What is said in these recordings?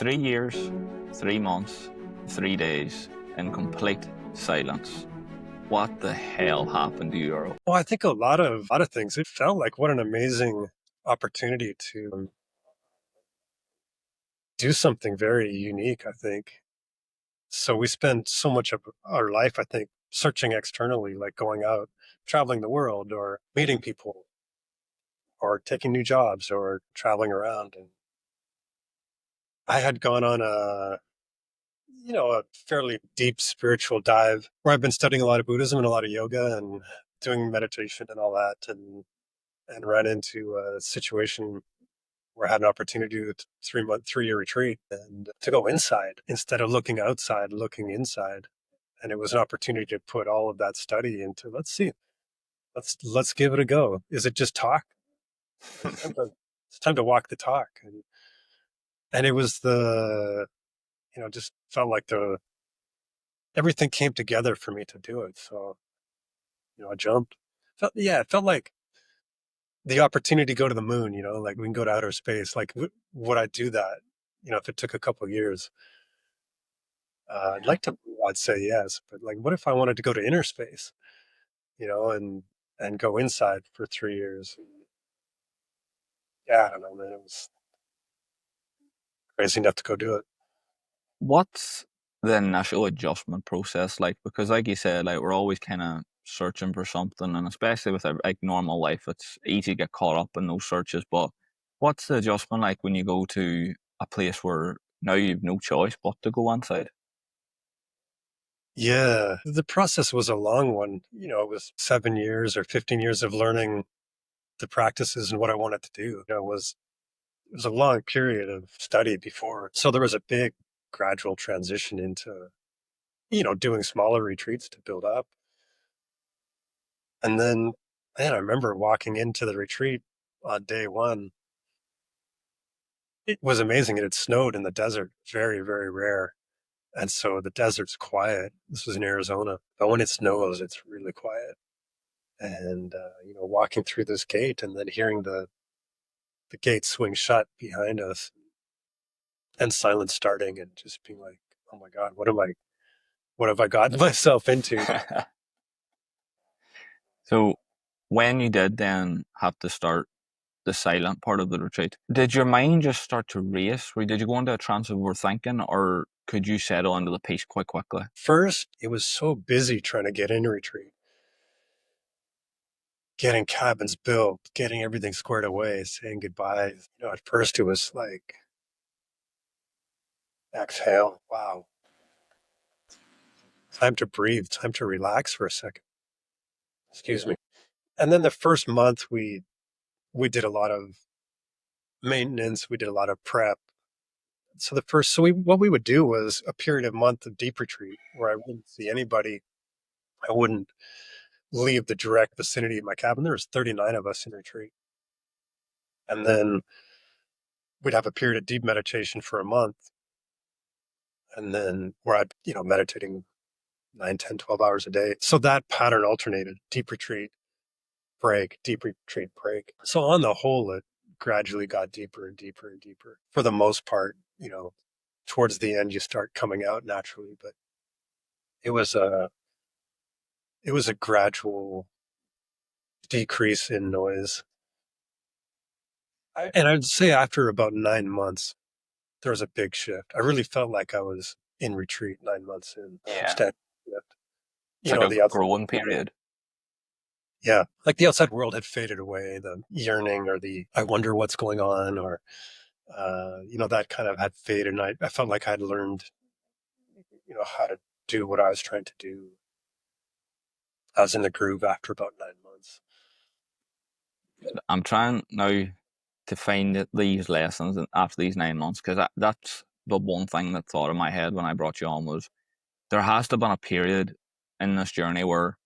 3 years, 3 months, 3 days in complete silence. What the hell happened to you, Earl? Well, I think a lot of things. It felt like what an amazing opportunity to do something very unique, I think. So we spend so much of our life, I think, searching externally, like going out, traveling the world or meeting people or taking new jobs or traveling around. And I had gone on a fairly deep spiritual dive where I've been studying a lot of Buddhism and a lot of yoga and doing meditation and all that and ran into a situation where I had an opportunity to do a 3-year retreat and to go inside instead of looking outside, looking inside. And it was an opportunity to put all of that study into, let's see, let's give it a go. Is it just talk? It's time to, it's time to walk the talk. And it was just felt like everything came together for me to do it. So, I jumped. It felt like the opportunity to go to the moon, like we can go to outer space. Like, would I do that? If it took a couple of years. I'd say yes, but like, what if I wanted to go to inner space, and go inside for 3 years? Yeah, I don't know, man. It was crazy enough to go do it. What's the initial adjustment process like? Because, like you said, like we're always kind of searching for something, and especially with like normal life, it's easy to get caught up in those searches. But what's the adjustment like when you go to a place where now you've no choice but to go inside? Yeah, the process was a long one. It was 7 years or 15 years of learning the practices and what I wanted to do. It was a long period of study before. So there was a big gradual transition into, doing smaller retreats to build up. And then, man, I remember walking into the retreat on day one. It was amazing. It had snowed in the desert, very, very rare. And so the desert's quiet. This was in Arizona. But when it snows, it's really quiet. And, walking through this gate and then hearing the gate swing shut behind us and silence starting and just being like, oh my God, what have I gotten myself into? So, when you did then have to start the silent part of the retreat, did your mind just start to race? Or did you go into a trance of overthinking, or could you settle into the peace quite quickly? First, it was so busy trying to get in a retreat, getting cabins built, getting everything squared away, saying goodbye. At first it was like, exhale, wow, time to breathe, time to relax for a second. Excuse me. And then the first month we did a lot of maintenance, we did a lot of prep. What we would do was a period of month of deep retreat where I wouldn't see anybody. I wouldn't leave the direct vicinity of my cabin. There was 39 of us in retreat. And then we'd have a period of deep meditation for a month. And then where I'd, meditating 9, 10, 12 hours a day. So that pattern alternated: deep retreat, break, deep retreat, break. So on the whole, it gradually got deeper and deeper and deeper. For the most part, towards the end, you start coming out naturally, but it was a, it was a gradual decrease in noise. And I'd say after about 9 months, there was a big shift. I really felt like I was in retreat 9 months in. Yeah. Substantial shift. It's like a The outside, growing period. yeah, like the outside world had faded away. The yearning or the I wonder what's going on, or that kind of had faded. And I felt like I'd learned, how to do what I was trying to do. I was in the groove after about 9 months. I'm trying now to find these lessons after these 9 months, because that's the one thing that thought in my head when I brought you on was there has to have been a period in this journey where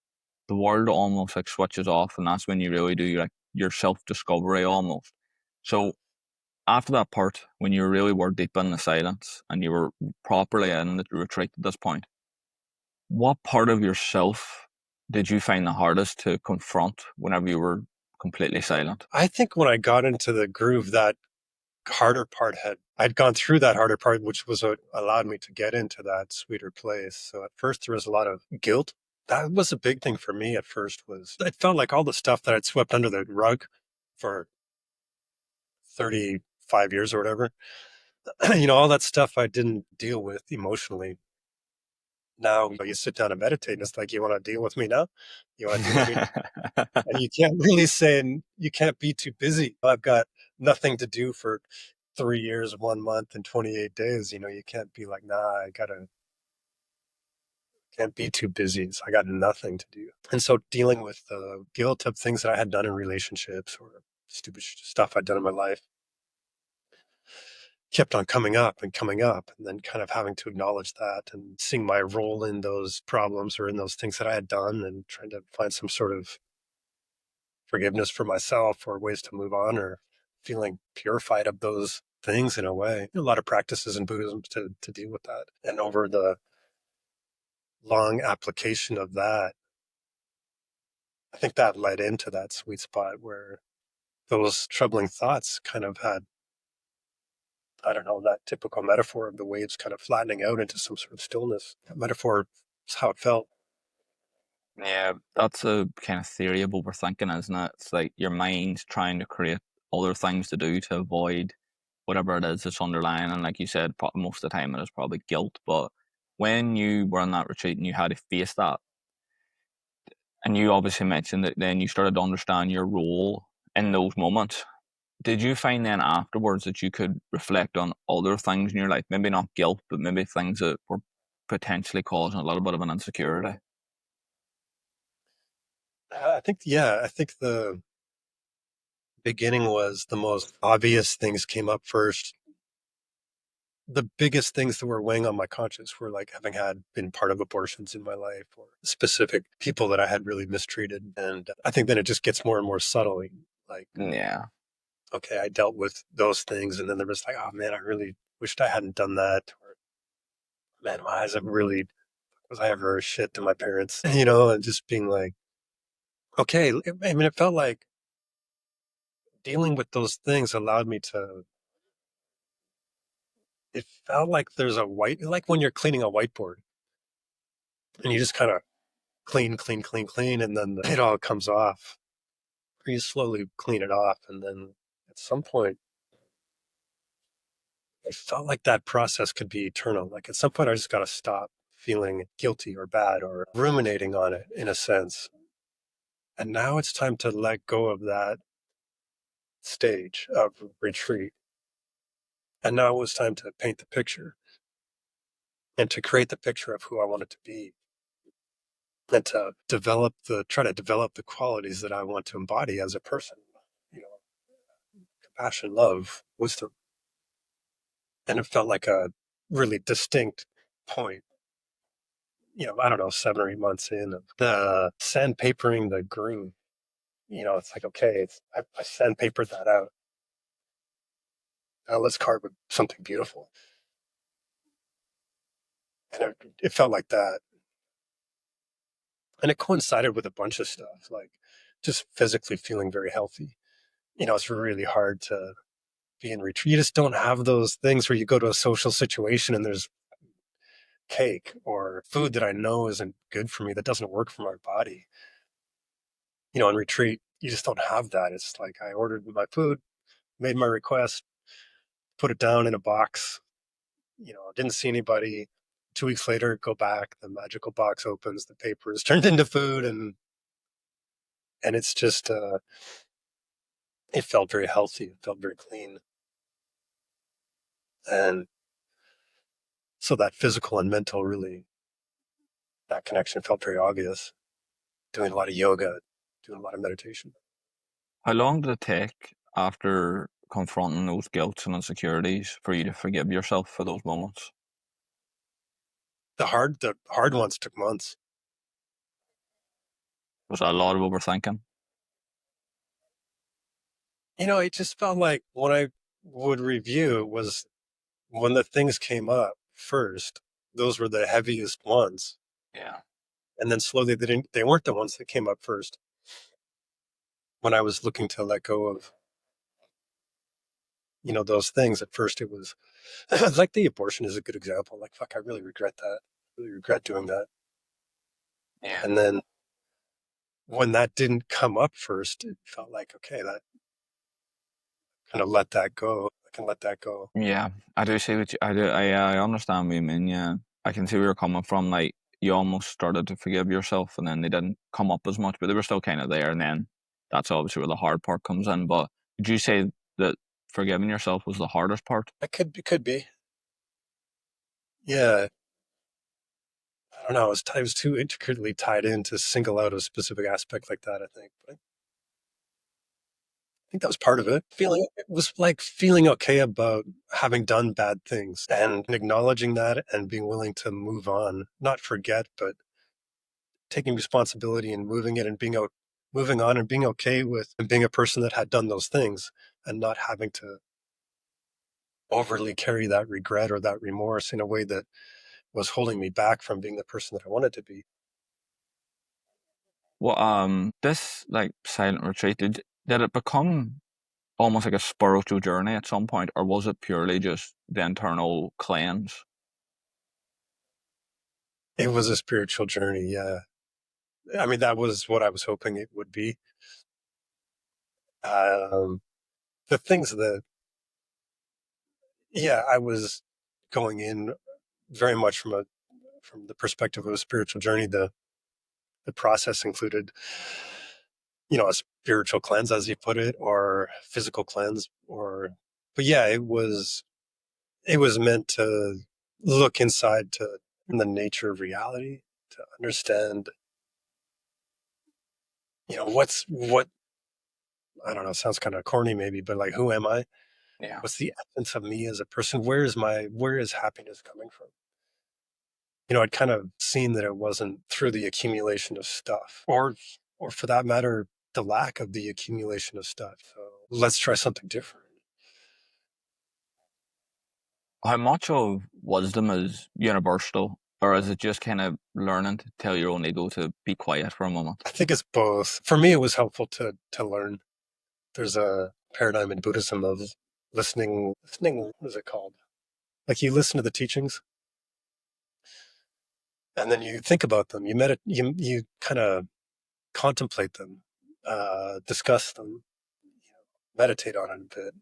the world almost like switches off, and that's when you really do like your self discovery almost. So after that part, when you really were deep in the silence and you were properly in the retreat at this point, what part of yourself did you find the hardest to confront whenever you were completely silent? I think when I got into the groove, that harder part I'd gone through that harder part, which was what allowed me to get into that sweeter place. So at first there was a lot of guilt. That was a big thing for me at first. Was it felt like all the stuff that I'd swept under the rug for 35 years or whatever, all that stuff I didn't deal with emotionally. Now you sit down and meditate and it's like, you want to deal with me now? You want to deal with me now? And you can't really say, and you can't be too busy. I've got nothing to do for 3 years, 1 month, and 28 days. You can't be like, nah, can't be too busy. So I got nothing to do. And so dealing with the guilt of things that I had done in relationships or stupid stuff I'd done in my life kept on coming up and coming up, and then kind of having to acknowledge that and seeing my role in those problems or in those things that I had done and trying to find some sort of forgiveness for myself or ways to move on or feeling purified of those things in a way. A lot of practices in Buddhism to deal with that. And over the long application of that, I think that led into that sweet spot where those troubling thoughts kind of had, I don't know, that typical metaphor of the waves kind of flattening out into some sort of stillness. That metaphor is how it felt. Yeah, that's a kind of theory of overthinking, isn't it? It's like your mind's trying to create other things to do to avoid whatever it is that's underlying. And like you said, most of the time it is probably guilt. But when you were on that retreat and you had to face that, and you obviously mentioned that then you started to understand your role in those moments. Did you find then afterwards that you could reflect on other things in your life? Maybe not guilt, but maybe things that were potentially causing a little bit of an insecurity? I think the beginning was the most obvious things came up first. The biggest things that were weighing on my conscience were like having had been part of abortions in my life or specific people that I had really mistreated. And I think then it just gets more and more subtle. Like, Yeah. okay, I dealt with those things. And then there was like, oh man, I really wished I hadn't done that. Or man, my eyes have really, was I ever shit to my parents? And just being like, okay. I mean, it felt like dealing with those things allowed me to, it felt like there's like when you're cleaning a whiteboard and you just kind of clean, clean, clean, clean, and then it all comes off. Or you slowly clean it off, and then at some point, it felt like that process could be eternal. Like at some point, I just got to stop feeling guilty or bad or ruminating on it in a sense. And now it's time to let go of that stage of retreat. And now it was time to paint the picture and to create the picture of who I wanted to be and to try to develop the qualities that I want to embody as a person. You know, Compassion, love, wisdom. And it felt like a really distinct point. I don't know, 7 or 8 months in of the sandpapering the green. It's like, okay, I sandpapered that out. Now let's carve something beautiful. And it felt like that. And it coincided with a bunch of stuff, like just physically feeling very healthy. It's really hard to be in retreat. You just don't have those things where you go to a social situation and there's cake or food that I know isn't good for me, that doesn't work for my body. In retreat, you just don't have that. It's like I ordered my food, made my request, put it down in a box, didn't see anybody. 2 weeks later, go back, the magical box opens, the paper is turned into food, and it's just it felt very healthy, it felt very clean. And so that physical and mental really, that connection felt very obvious. Doing a lot of yoga, doing a lot of meditation. How long did it take after confronting those guilts and insecurities for you to forgive yourself for those moments? The hard ones took months. Was that a lot of overthinking? It just felt like when I would review it was when the things came up first, those were the heaviest ones. Yeah. And then slowly they weren't the ones that came up first. When I was looking to let go of those things. At first it was like the abortion is a good example. Like, fuck, I really regret that. I really regret doing that. Yeah. And then when that didn't come up first, it felt like, okay, that kind of let that go. I can let that go. Yeah, I do see what you, I do. I understand what you mean. Yeah, I can see where you're coming from. Like you almost started to forgive yourself, and then they didn't come up as much, but they were still kind of there. And then that's obviously where the hard part comes in. But would you say that forgiving yourself was the hardest part? It could be. Yeah. I don't know. I was too intricately tied in to single out a specific aspect like that, I think. But I think that was part of it. It was like feeling okay about having done bad things and acknowledging that and being willing to move on, not forget, but taking responsibility and moving it and moving on and being okay with being a person that had done those things and not having to overly carry that regret or that remorse in a way that was holding me back from being the person that I wanted to be. Well, this like silent retreat did it become almost like a spiritual journey at some point, or was it purely just the internal cleanse? It was a spiritual journey. Yeah. I mean, that was what I was hoping it would be. Um, the things that, yeah, I was going in very much from the perspective of a spiritual journey. The process included, a spiritual cleanse, as you put it, or physical cleanse, but yeah, it was meant to look inside to the nature of reality, to understand, what, I don't know, sounds kind of corny maybe, but like, who am I? Yeah. What's the essence of me as a person? Where is happiness coming from? I'd kind of seen that it wasn't through the accumulation of stuff, or for that matter, the lack of the accumulation of stuff. So let's try something different. How much of wisdom is universal, or is it just kind of learning to tell your own ego to be quiet for a moment? I think it's both. For me, it was helpful to learn. There's a paradigm in Buddhism of listening. What is it called? Like you listen to the teachings, and then you think about them. You kind of contemplate them, discuss them, meditate on it a bit,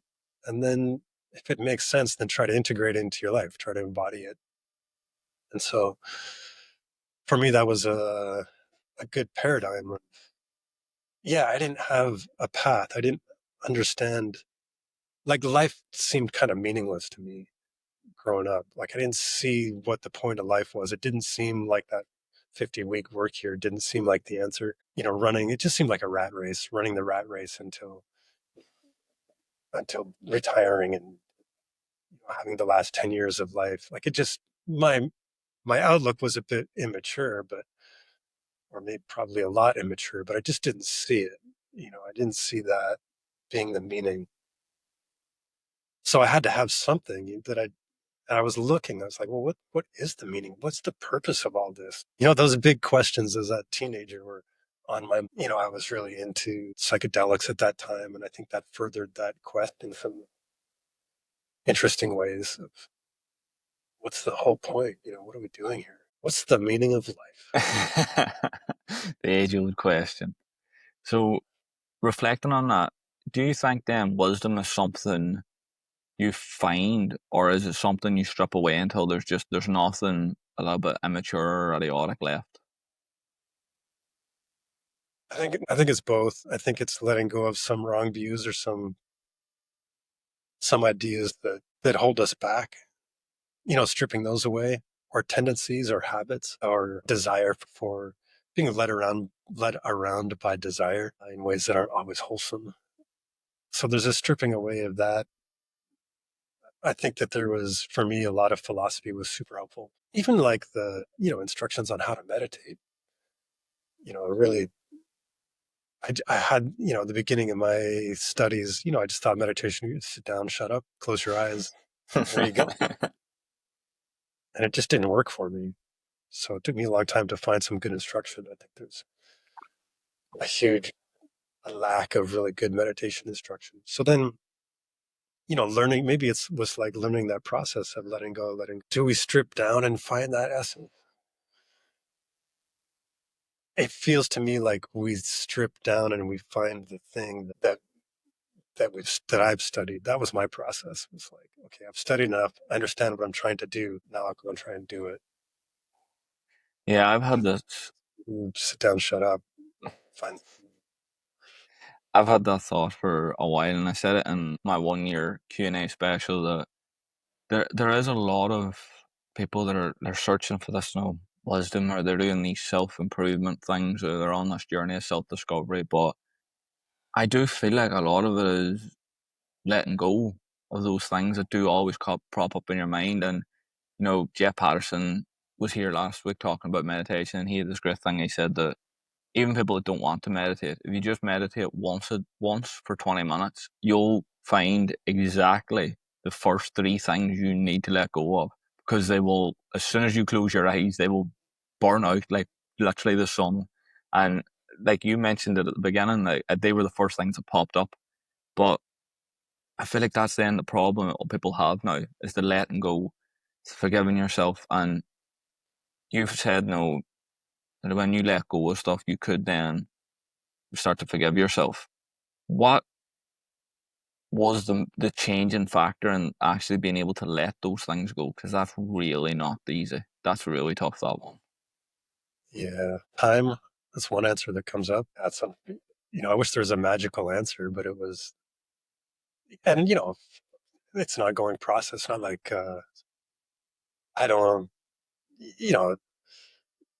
and then if it makes sense, then try to integrate it into your life, try to embody it. And so for me, that was a good paradigm. Yeah, I didn't have a path. I didn't understand. Like life seemed kind of meaningless to me growing up. Like I didn't see what the point of life was. It didn't seem like that 50-week work here didn't seem like the answer. Running, it just seemed like a rat race, running the rat race until retiring and having the last 10 years of life. Like it just my outlook was a bit immature, but or maybe probably a lot immature, but I just didn't see it. I didn't see that being the meaning. So I had to have something that I was looking. I was like, well, what is the meaning? What's the purpose of all this? Those big questions as a teenager were on my. I was really into psychedelics at that time, and I think that furthered that quest in some interesting ways. Of what's the whole point? What are we doing here? What's the meaning of life? The age-old question. So, reflecting on that, do you think then wisdom is something you find, or is it something you strip away until there's nothing a little bit immature or idiotic left? I think it's both. I think it's letting go of some wrong views or some ideas that hold us back. Stripping those away, or tendencies or habits or desire for being led around by desire in ways that aren't always wholesome. So there's a stripping away of that. I think that there was, for me, a lot of philosophy was super helpful. Even like the, instructions on how to meditate, really, I had, the beginning of my studies, I just thought meditation, you sit down, shut up, close your eyes, there you go. And it just didn't work for me. So it took me a long time to find some good instruction. I think there's a huge lack of really good meditation instruction. So then learning, maybe it's was like learning that process of letting go, do we strip down and find that essence? It feels to me like we strip down and we find the thing that I've studied. That was my process. It was like, okay, I've studied enough. I understand what I'm trying to do. Now I'll go and try and do it. Yeah, I've had this. Sit down, shut up, find. I've had that thought for a while, and I said it in my 1 year Q&A special that there is a lot of people that they're searching for this wisdom, or they're doing these self improvement things, or they're on this journey of self discovery. But I do feel like a lot of it is letting go of those things that do always prop up in your mind. And Jeff Patterson was here last week talking about meditation, and he had this great thing. He said that even people that don't want to meditate, if you just meditate once for 20 minutes, you'll find exactly the first three things you need to let go of, because they will, as soon as you close your eyes, they will burn out like literally the sun. And like you mentioned it at the beginning, like, they were the first things that popped up. But I feel like that's then the problem that people have now, is the letting go, forgiving yourself. And you've said, that when you let go of stuff, you could then start to forgive yourself. What was the changing factor in actually being able to let those things go? Because that's really not easy. That's really tough, that one. Yeah, time. That's one answer that comes up. That's some. I wish there was a magical answer, but it was, and it's an ongoing process. Not like I don't. You know,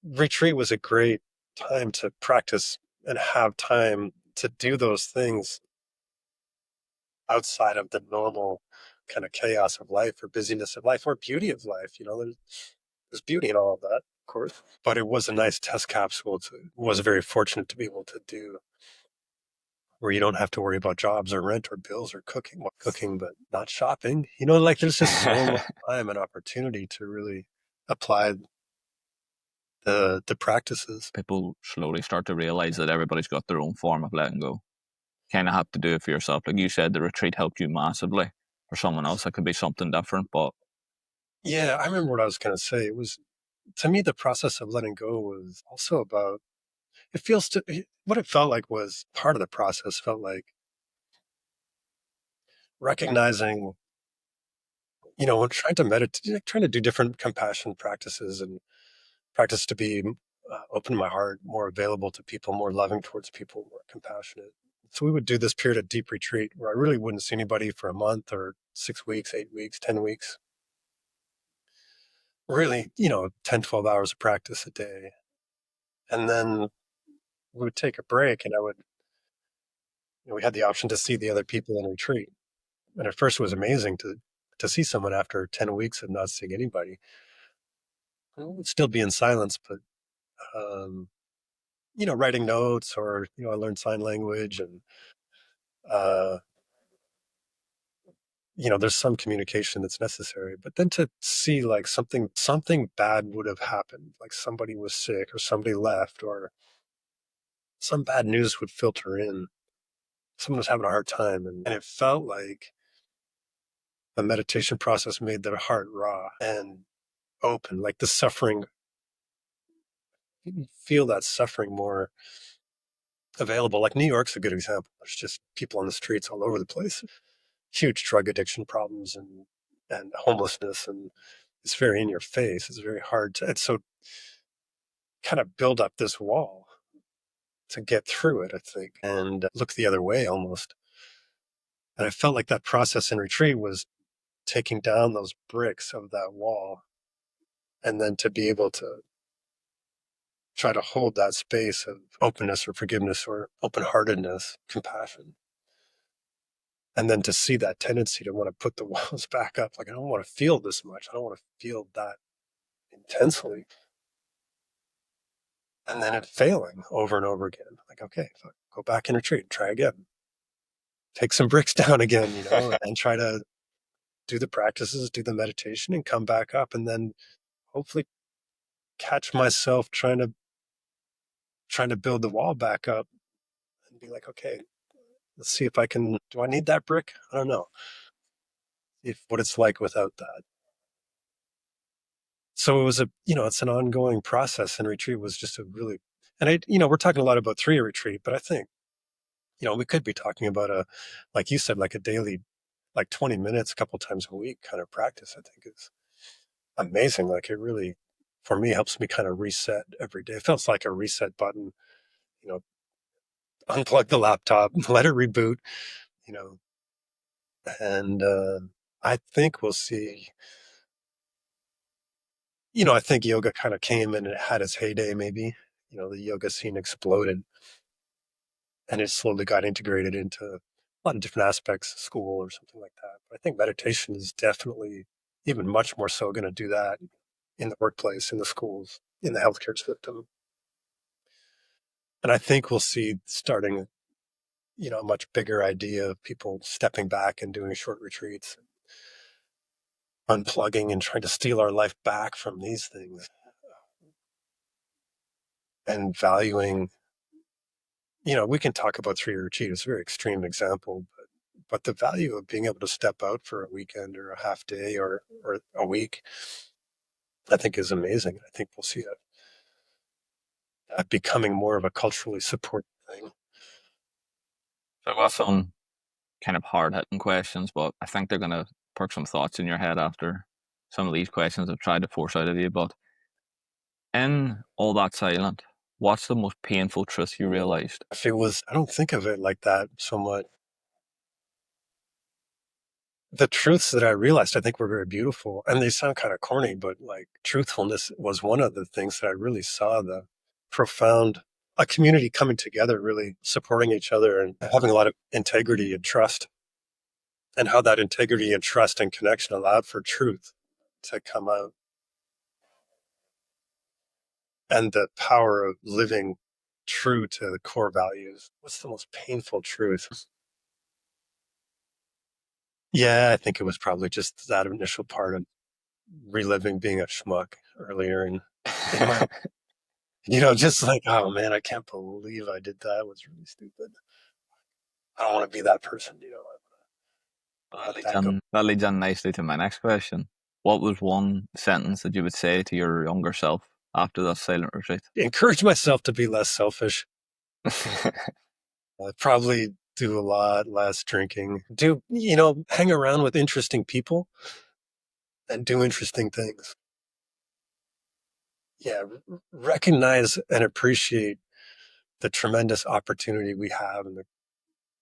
Retreat was a great time to practice and have time to do those things outside of the normal kind of chaos of life or busyness of life or beauty of life. There's beauty in all of that, of course. But it was a nice test capsule. Was very fortunate to be able to do, where you don't have to worry about jobs or rent or bills or cooking. Well, cooking, but not shopping. Like there's just so much time and opportunity to really apply the practices. People slowly start to realize that everybody's got their own form of letting go. Kind of have to do it for yourself. Like you said, the retreat helped you massively. For someone else, that could be something different. But Yeah, I remember what I was going to say. It was, to me, the process of letting go was also about, what it felt like was part of the process, felt like recognizing, when trying to meditate, trying to do different compassion practices and practice to be open to my heart, more available to people, more loving towards people, more compassionate. So we would do this period of deep retreat where I really wouldn't see anybody for a month or 6 weeks, 8 weeks, 10 weeks. Really, 10, 12 hours of practice a day. And then we would take a break and we had the option to see the other people in retreat. And at first it was amazing to see someone after 10 weeks of not seeing anybody. I would still be in silence, but, um, writing notes, or, I learned sign language, and, uh, there's some communication that's necessary, but then to see like something bad would have happened, like somebody was sick or somebody left or some bad news would filter in. Someone was having a hard time, and it felt like the meditation process made their heart raw and open, like the suffering, you feel that suffering more available. Like New York's a good example. There's just people on the streets all over the place, huge drug addiction problems and homelessness, and it's very in your face. It's very hard to, and so kind of build up this wall to get through it, I think, and look the other way almost. And I felt like that process in retreat was taking down those bricks of that wall, and then to be able to try to hold that space of openness or forgiveness or open heartedness, compassion. And then to see that tendency to want to put the walls back up. Like, I don't want to feel this much. I don't want to feel that intensely. And then it failing over and over again. Like, okay, go back in retreat, try again, take some bricks down again, and try to do the practices, do the meditation, and come back up. And then hopefully catch myself trying to build the wall back up and be like, okay, let's see if I can, do I need that brick? I don't know. if what it's like without that. So it was it's an ongoing process, and retreat was just a really, and we're talking a lot about 3-year retreat, but I think, we could be talking about like you said, like a daily, like 20 minutes, a couple times a week kind of practice. I think is amazing. Like it really, for me, helps me kind of reset every day. It feels like a reset button, you know, unplug the laptop, let it reboot, you know, and I think we'll see. I think yoga kind of came and it had its heyday, maybe. The yoga scene exploded and it slowly got integrated into a lot of different aspects of school or something like that. But I think meditation is definitely even much more so going to do that in the workplace, in the schools, in the healthcare system. And I think we'll see starting, a much bigger idea of people stepping back and doing short retreats, unplugging and trying to steal our life back from these things and valuing. We can talk about 3-year retreat. It's a very extreme example, but the value of being able to step out for a weekend or a half day or a week, I think is amazing. I think we'll see that becoming more of a culturally supported thing. So I've got some kind of hard hitting questions, but I think they're going to perk some thoughts in your head after some of these questions I've tried to force out of you. But in all that silent, what's the most painful truth you realized? If it was, I don't think of it like that so much. The truths that I realized, I think were very beautiful, and they sound kind of corny, but like truthfulness was one of the things that I really saw the profound, a community coming together, really supporting each other and having a lot of integrity and trust, and how that integrity and trust and connection allowed for truth to come out, and the power of living true to the core values. What's the most painful truth? Yeah, I think it was probably just that initial part of reliving being a schmuck earlier in my, just like, oh man, I can't believe I did that. It was really stupid. I don't want to be that person, That let leads that go. in, that leads in nicely to my next question. What was one sentence that you would say to your younger self after that silent retreat? Encourage myself to be less selfish. Probably do a lot less drinking. Hang around with interesting people and do interesting things. Yeah, recognize and appreciate the tremendous opportunity we have and the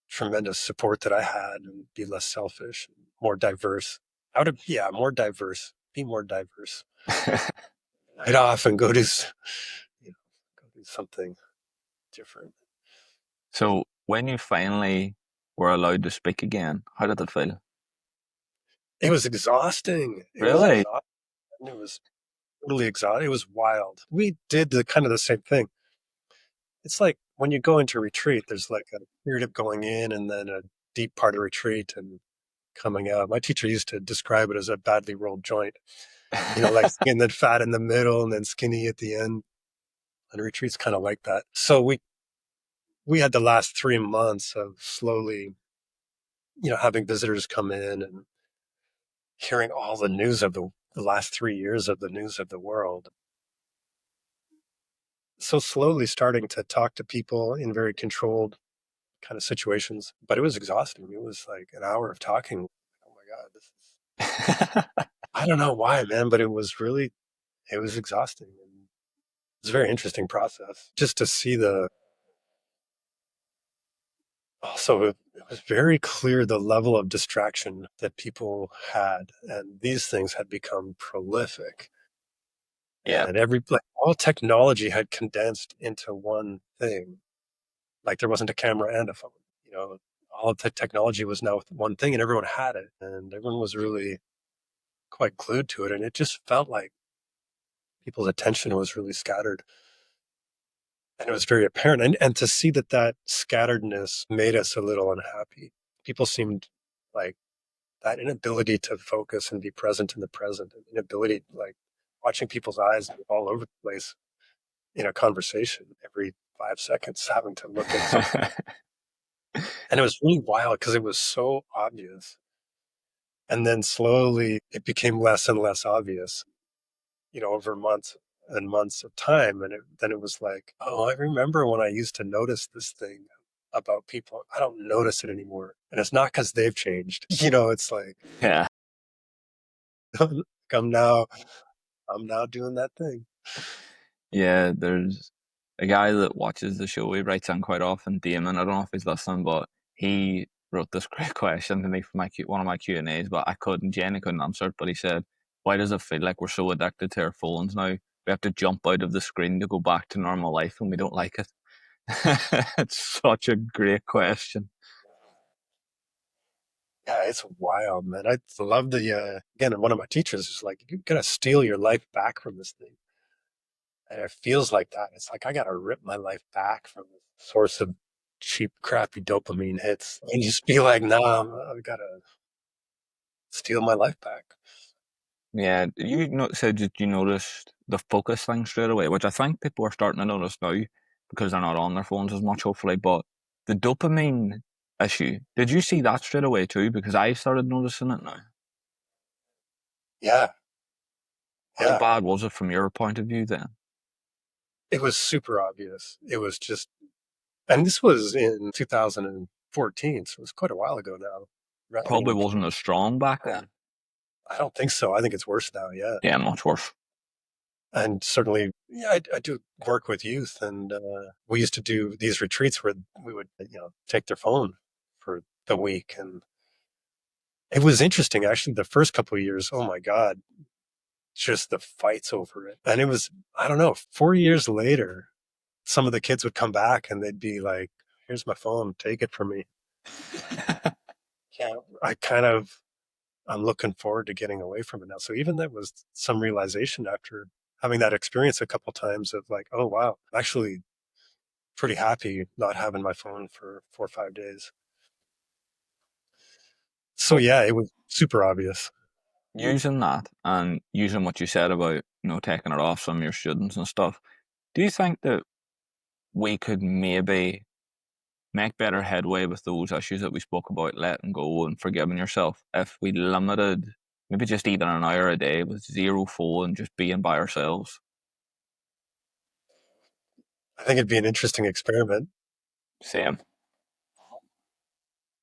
tremendous support that I had, and be less selfish, more diverse. More diverse. Be more diverse. I'd off and go do something different. So when you finally were allowed to speak again, how did it feel? It was exhausting. It was Really? exhausting. It was totally exhausting. It was wild. We did the kind of the same thing. It's like when you go into retreat, there's like a period of going in and then a deep part of retreat and coming out. My teacher used to describe it as a badly rolled joint, like skin then fat in the middle and then skinny at the end. And retreat's kind of like that. So we had the last 3 months of slowly, having visitors come in and hearing all the news of the last 3 years of the news of the world. So slowly starting to talk to people in very controlled kind of situations, but it was exhausting. It was like an hour of talking. Oh my God, I don't know why, man, but it was exhausting. And it was a very interesting process just to see also, it was very clear the level of distraction that people had, and these things had become prolific. Yeah. And all technology had condensed into one thing. Like there wasn't a camera and a phone. You know, all the technology was now one thing, and everyone had it, and everyone was really quite glued to it. And it just felt like people's attention was really scattered, and it was very apparent. And to see that scatteredness made us a little unhappy. People seemed like that inability to focus and be present in the present, and inability, like watching people's eyes all over the place in a conversation every 5 seconds, having to look at something. And it was really wild because it was so obvious. And then slowly it became less and less obvious, over months and months of time. And then it was like, oh, I remember when I used to notice this thing about people. I don't notice it anymore. And it's not because they've changed. It's like Yeah. I'm now I'm now doing that thing. Yeah, there's a guy that watches the show. He writes in quite often, Damon. I don't know if he's listening, but he wrote this great question to me for one of my Q&As, but Jenny couldn't answer it. But he said, "Why does it feel like we're so addicted to our phones now? We have to jump out of the screen to go back to normal life, and we don't like it." It's such a great question. Yeah, it's wild, man. I love again, one of my teachers is like, you gotta steal your life back from this thing. And it feels like that. It's like I gotta rip my life back from the source of cheap, crappy dopamine hits. And just be like, nah, I've gotta steal my life back. Yeah, said that you noticed the focus thing straight away, which I think people are starting to notice now because they're not on their phones as much, hopefully. But the dopamine issue, did you see that straight away too? Because I started noticing it now. Yeah, How yeah. bad was it from your point of view then? It was super obvious. It was just, and this was in 2014, so it was quite a while ago now. I Probably mean, wasn't as strong back then. I don't think so. I think it's worse now. Yeah. Yeah, much worse. And certainly, yeah, I do work with youth, and we used to do these retreats where we would, take their phone for the week, and it was interesting actually. The first couple of years, oh my God, just the fights over it, and it was, I don't know, 4 years later, some of the kids would come back and they'd be like, "Here's my phone, take it from me." Yeah, I'm looking forward to getting away from it now. So even that was some realization after having that experience a couple times of like, oh wow, I'm actually pretty happy not having my phone for 4 or 5 days. So Well, yeah, it was super obvious. using that and using what you said about, taking it off some of your students and stuff, do you think that we could maybe make better headway with those issues that we spoke about, letting go and forgiving yourself, if we limited maybe just even an hour a day with zero phone, just being by ourselves? I think it'd be an interesting experiment. Same.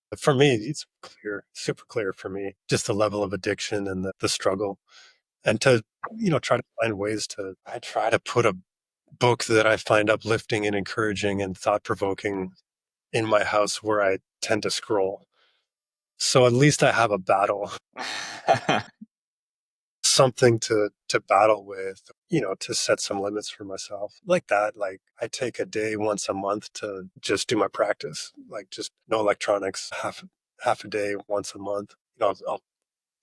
But for me, it's clear, super clear for me, just the level of addiction and the struggle. And to, try to find ways I try to put a book that I find uplifting and encouraging and thought provoking in my house where I tend to scroll. So at least I have a battle, something to battle with, to set some limits for myself. Like that, like I take a day once a month to just do my practice, like just no electronics, half a day once a month. I'll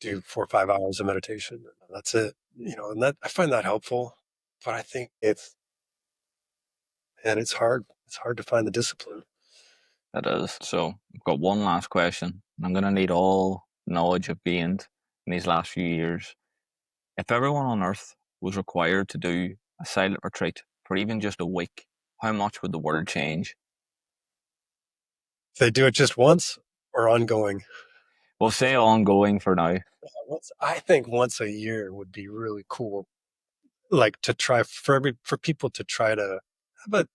do 4 or 5 hours of meditation. That's it. And that I find that helpful. But I think it's hard. It's hard to find the discipline. It is. So I've got one last question. I'm going to need all knowledge I've gained in these last few years. If everyone on Earth was required to do a silent retreat for even just a week, how much would the world change? If they do it just once or ongoing. We'll say ongoing for now. I think once a year would be really cool. Like to try for people to try to, but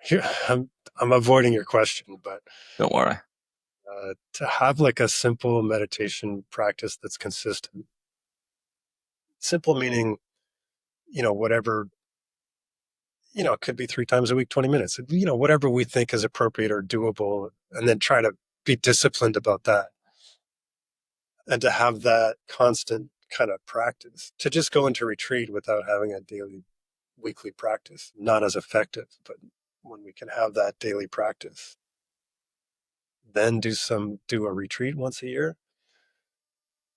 here I'm avoiding your question, but Don't worry. to have like a simple meditation practice that's consistent. Simple meaning, whatever, it could be 3 times a week, 20 minutes, whatever we think is appropriate or doable, and then try to be disciplined about that. And to have that constant kind of practice, to just go into retreat without having a daily, weekly practice, not as effective. But when we can have that daily practice, then do a retreat once a year.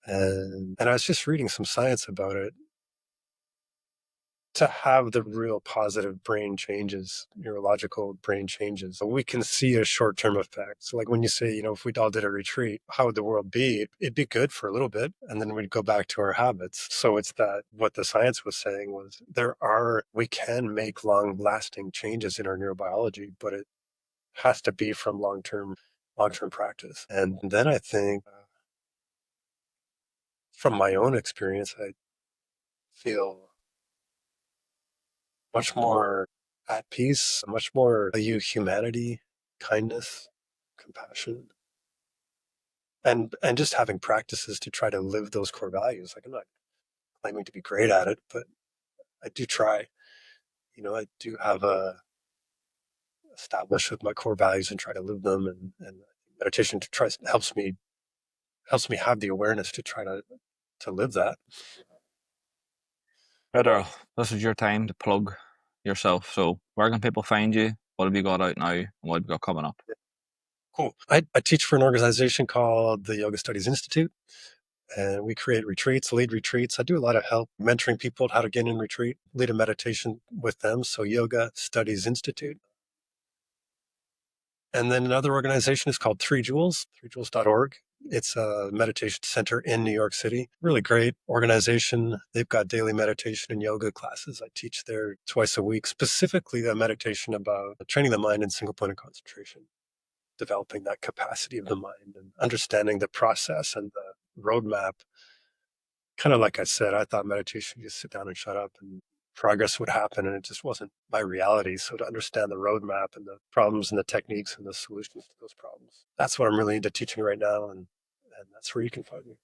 And I was just reading some science about it, to have the real positive brain changes, neurological brain changes. So we can see a short-term effect. So like when you say, if we all did a retreat, how would the world be? It'd be good for a little bit, and then we'd go back to our habits. So it's that what the science was saying was we can make long-lasting changes in our neurobiology, but it has to be from long-term practice. And then I think from my own experience, I feel much more at peace, much more value humanity, kindness, compassion, and just having practices to try to live those core values. Like I'm not claiming to be great at it, but I do try. I do have a establish with my core values and try to live them, and meditation to try helps me have the awareness to try to live that. Right, Earl, this is your time to plug yourself. So, where can people find you? What have you got out now? And what have you got coming up? Cool. I teach for an organization called the Yoga Studies Institute, and we create retreats, lead retreats. I do a lot of help mentoring people how to get in retreat, lead a meditation with them. So Yoga Studies Institute. And then another organization is called Three Jewels, threejewels.org. It's a meditation center in New York City. Really great organization. They've got daily meditation and yoga classes. I teach there twice a week, specifically a meditation about training the mind in single point of concentration, developing that capacity of the mind and understanding the process and the roadmap. Kind of like I said, I thought meditation, you just sit down and shut up and progress would happen. And it just wasn't my reality. So to understand the roadmap and the problems and the techniques and the solutions to those problems, that's what I'm really into teaching right now. And that's where you can find me.